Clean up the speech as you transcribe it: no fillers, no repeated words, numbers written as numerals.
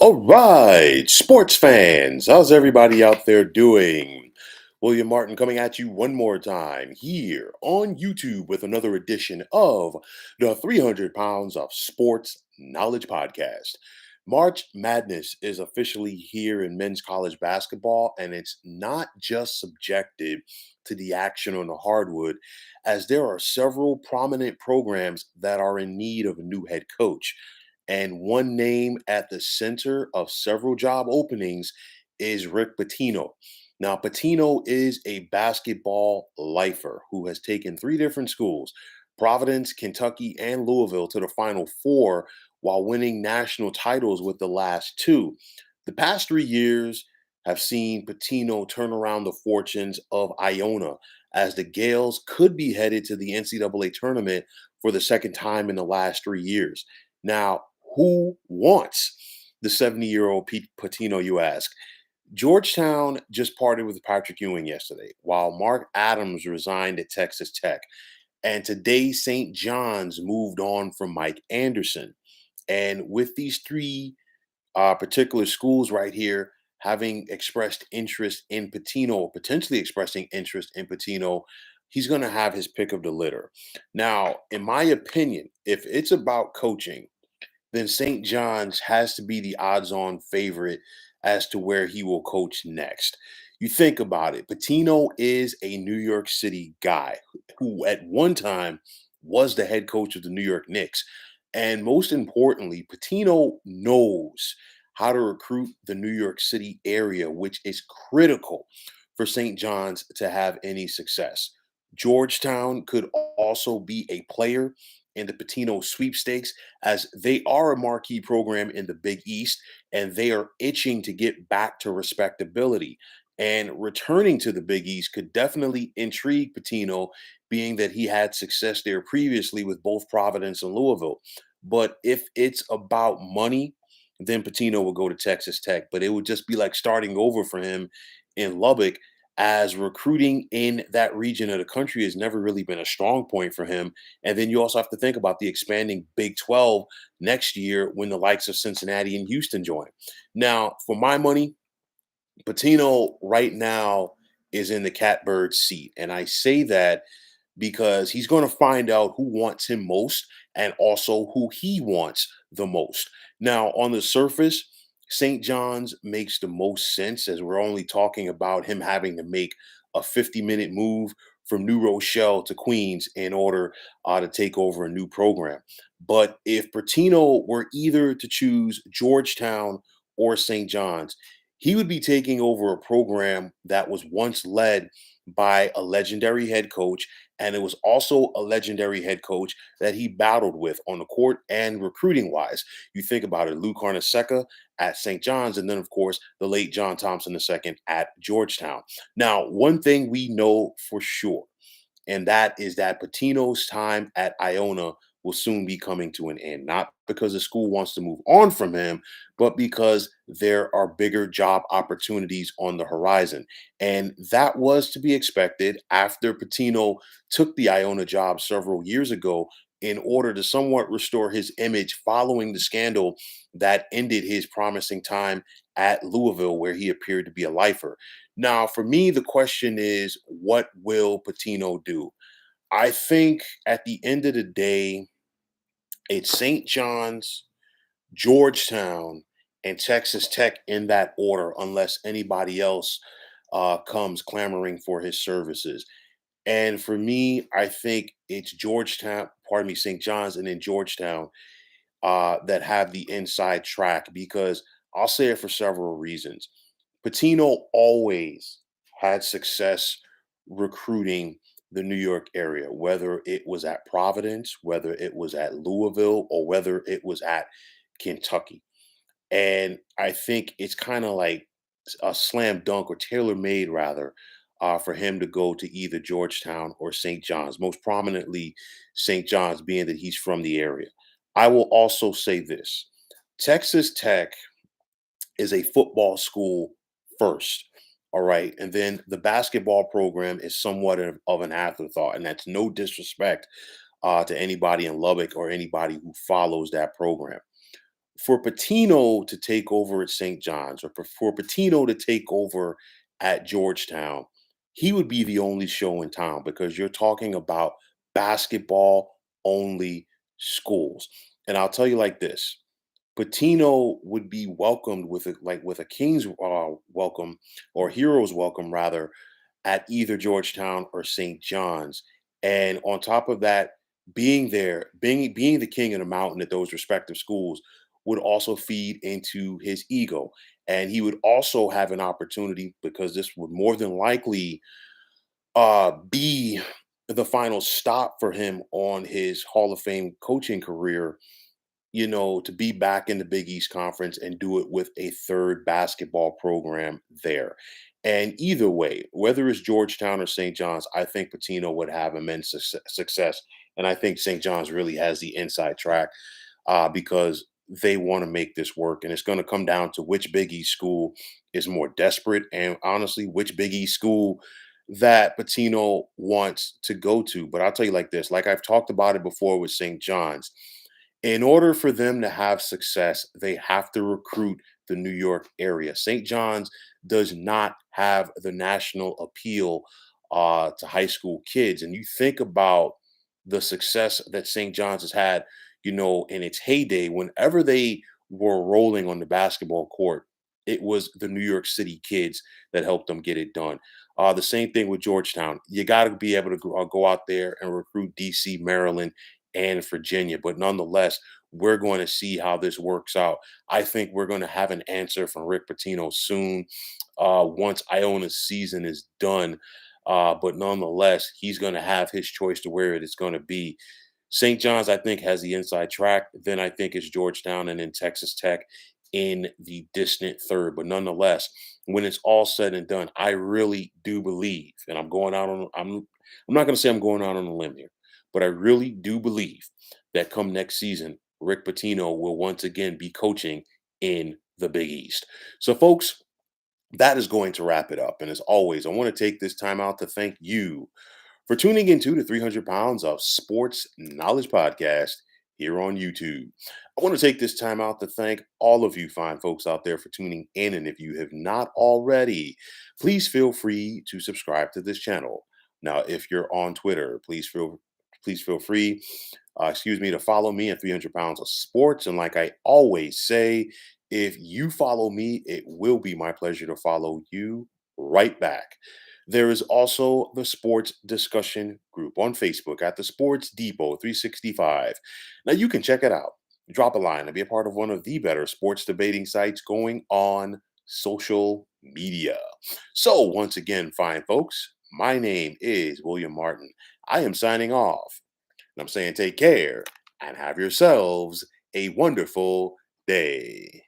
All right, sports fans, how's everybody out there doing? William Martin coming at you one more time here on YouTube with another edition of the 300 Pounds of Sports Knowledge Podcast. March Madness is officially here in men's college basketball, and it's not just subjected to the action on the hardwood, as there are several prominent programs that are in need of a new head coach. And one name at the center of several job openings is Rick Pitino. Now, Pitino is a basketball lifer who has taken three different schools, Providence, Kentucky, and Louisville, to the Final Four while winning national titles with the last two. The past 3 years have seen Pitino turn around the fortunes of Iona, as the Gales could be headed to the NCAA tournament for the second time in the last 3 years. Now, who wants the 70-year-old Pete Patino, you ask? Georgetown just parted with Patrick Ewing yesterday, while Mark Adams resigned at Texas Tech. And today, St. John's moved on from Mike Anderson. And with these three particular schools right here having expressed interest in Patino, or potentially expressing interest in Patino, he's going to have his pick of the litter. Now, in my opinion, if it's about coaching, then St. John's has to be the odds on favorite as to where he will coach next. You think about it, Patino is a New York City guy who at one time was the head coach of the New York Knicks. And most importantly, Patino knows how to recruit the New York City area, which is critical for St. John's to have any success. Georgetown could also be a player in the Patino sweepstakes, as they are a marquee program in the Big East and they are itching to get back to respectability. And returning to the Big East could definitely intrigue Patino, being that he had success there previously with both Providence and Louisville. But if it's about money, then Patino will go to Texas Tech. But it would just be like starting over for him in Lubbock, as recruiting in that region of the country has never really been a strong point for him. And then you also have to think about the expanding Big 12 next year when the likes of Cincinnati and Houston join. Now, for my money, Patino right now is in the catbird seat. And I say that because he's going to find out who wants him most and also who he wants the most. Now, on the surface, St. John's makes the most sense, as we're only talking about him having to make a 50-minute move from New Rochelle to Queens in order to take over a new program. But if Bertino were either to choose Georgetown or St. John's, he would be taking over a program that was once led by a legendary head coach, and it was also a legendary head coach that he battled with on the court and recruiting wise. You think about it, Lou Carnesecca at St. John's, and then, of course, the late John Thompson II at Georgetown. Now, one thing we know for sure, and that is that Patino's time at Iona will soon be coming to an end. Not because the school wants to move on from him, but because there are bigger job opportunities on the horizon. And that was to be expected after Patino took the Iona job several years ago in order to somewhat restore his image following the scandal that ended his promising time at Louisville, where he appeared to be a lifer. Now, for me, the question is, what will Patino do? I think at the end of the day, it's St. John's, Georgetown, and Texas Tech in that order, unless anybody else comes clamoring for his services. And for me, I think it's Georgetown, pardon me, St. John's, and then Georgetown that have the inside track, because I'll say it for several reasons. Patino always had success recruiting the New York area, whether it was at Providence, whether it was at Louisville, or whether it was at Kentucky. And I think it's kind of like a slam dunk, or tailor made rather, for him to go to either Georgetown or St. John's, most prominently St. John's, being that he's from the area. I will also say this: Texas Tech is a football school first. All right. And then the basketball program is somewhat of an afterthought. And that's no disrespect to anybody in Lubbock or anybody who follows that program. for Patino to take over at St. John's or for Patino to take over at Georgetown, he would be the only show in town because you're talking about basketball only schools. And I'll tell you like this, Patino would be welcomed with a king's welcome or hero's welcome rather at either Georgetown or St. John's. And on top of that, being there, being the king of the mountain at those respective schools would also feed into his ego. And he would also have an opportunity because this would more than likely be the final stop for him on his Hall of Fame coaching career, to be back in the Big East Conference and do it with a third basketball program there. And either way, whether it's Georgetown or St. John's, I think Patino would have immense success. And I think St. John's really has the inside track because they want to make this work. And it's going to come down to which Big East school is more desperate and honestly, which Big East school that Patino wants to go to. But I'll tell you like this, like I've talked about it before with St. John's, in order for them to have success, they have to recruit the New York area. St. John's does not have the national appeal to high school kids. And you think about the success that St. John's has had, in its heyday, whenever they were rolling on the basketball court, it was the New York City kids that helped them get it done. The same thing with Georgetown. You got to be able to go out there and recruit DC, Maryland, and Virginia. But nonetheless, we're going to see how this works out. I think we're going to have an answer from Rick Pitino soon once Iona's season is done. But nonetheless, he's going to have his choice to where it is going to be. St. John's, I think, has the inside track. Then I think it's Georgetown and then Texas Tech in the distant third. But nonetheless, when it's all said and done, I really do believe, and I'm not going to say I'm going out on a limb here, but I really do believe that come next season, Rick Pitino will once again be coaching in the Big East. So, folks, that is going to wrap it up. And as always, I want to take this time out to thank you for tuning into the 300 Pounds of Sports Knowledge podcast here on YouTube. I want to take this time out to thank all of you fine folks out there for tuning in. And if you have not already, please feel free to subscribe to this channel. Now, if you're on Twitter, please feel free, to follow me at 300 Pounds of Sports. And like I always say, if you follow me, it will be my pleasure to follow you right back. There is also the sports discussion group on Facebook at the Sports Depot 365. Now you can check it out. Drop a line and be a part of one of the better sports debating sites going on social media. So, once again, fine folks, my name is William Martin. I am signing off. And I'm saying take care and have yourselves a wonderful day.